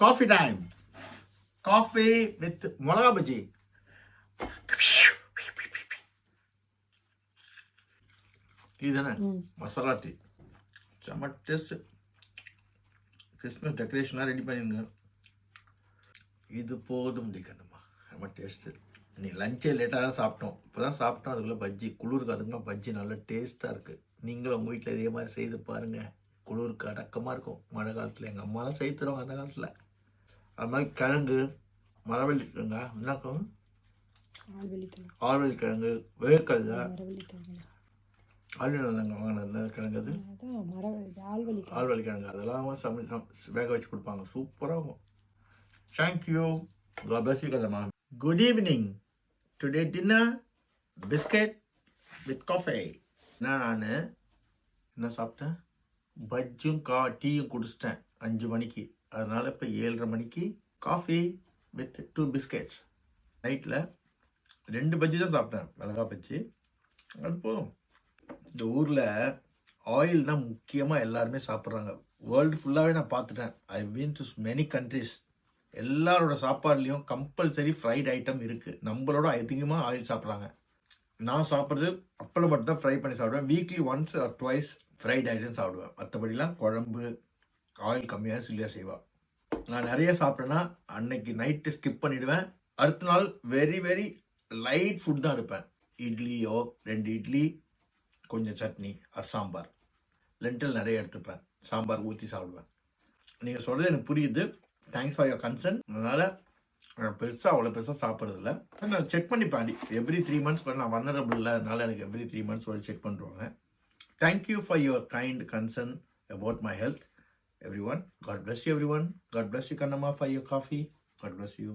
Coffee time. Coffee with மொளகா பஜ்ஜி. இதுதானே masala tea. செம்ம டேஸ்ட். கிறிஸ்மஸ் டெக்கரேஷன்லாம் ரெடி பண்ணிருங்க. இது போதும் கண்ணுமா, செம்ம டேஸ்ட்டு. நீ லஞ்சே லேட்டாக தான் சாப்பிட்டோம். இப்போ தான் சாப்பிட்டோம். அதுக்குள்ளே பஜ்ஜி குளிருக்கு, அதுக்குலாம் பஜ்ஜி நல்லா டேஸ்ட்டாக இருக்குது. நீங்களும் உங்கள் வீட்டில் இதே மாதிரி செய்து பாருங்கள். குளிருக்கு அடக்கமாக இருக்கும். மழை காலத்தில் எங்கள் அம்மாலாம் செய்து தருவாங்க அந்த காலத்தில். அது மாதிரி கிழங்கு, மரவள்ளி கிழங்கா, என்னக்கும் ஆழ்வள்ளி கிழங்கு, வேர்க்கடல, வாங்கின கிழங்கு, அது ஆழ்வள்ளி கிழங்கு, அதெல்லாம் வேக வச்சு கொடுப்பாங்க. சூப்பராக இருக்கும். Thank you. God bless you, Kadama. Good evening. Today dinner, biscuit with coffee. நான் என்ன சாப்பிட்டேன்? பஜ்ஜும் டீயும் குடிச்சிட்டேன் 5 மணிக்கு. அதனால் இப்போ 7:30 மணிக்கு காஃபி வித் 2 பிஸ்கெட்ஸ். நைட்டில் 2 பஜ்ஜி தான் சாப்பிட்டேன், மிளகா பஜ்ஜி. அது போதும். இந்த ஊரில் ஆயில் தான் முக்கியமாக எல்லாருமே சாப்பிட்றாங்க. வேர்ல்டு ஃபுல்லாகவே நான் பார்த்துட்டேன். I been to many countries. எல்லாரோட சாப்பாடுலேயும் கம்பல்சரி ஃப்ரைட் ஐட்டம் இருக்குது. நம்மளோட அதிகமாக ஆயில் சாப்பிட்றாங்க. நான் சாப்பிட்றது அப்பளம் மட்டும் தான் ஃப்ரை பண்ணி சாப்பிடுவேன். Weekly once R twice fried item சாப்பிடுவேன். மற்றபடிலாம் குழம்பு, ஆயில் கம்மியாக சில்லியாக செய்வாள். நான் நிறைய சாப்பிட்டேன்னா அன்னைக்கு நைட்டு ஸ்கிப் பண்ணிவிடுவேன். அடுத்த நாள் வெரி வெரி லைட் ஃபுட் தான் எடுப்பேன். இட்லியோ 2 இட்லி, கொஞ்சம் சட்னி ஆர் சாம்பார். லென்டில் நிறைய எடுத்துப்பேன். சாம்பார் ஊற்றி சாப்பிடுவேன். நீங்கள் சொல்கிறது எனக்கு புரியுது. Thanks for your concern. அதனால் அவ்வளோ பெருசாக சாப்பிட்றதில்ல. நான் செக் பண்ணிப்பேன். எவ்ரி 3 months நான் வன்னரபிள் இல்லை. அதனால் எனக்கு எவ்ரி 3 months ஒரு செக் பண்ணுவாங்க. Thank you for your kind concern about my health, everyone. God bless you, everyone. God bless you, Kannamma, for your coffee. God bless you.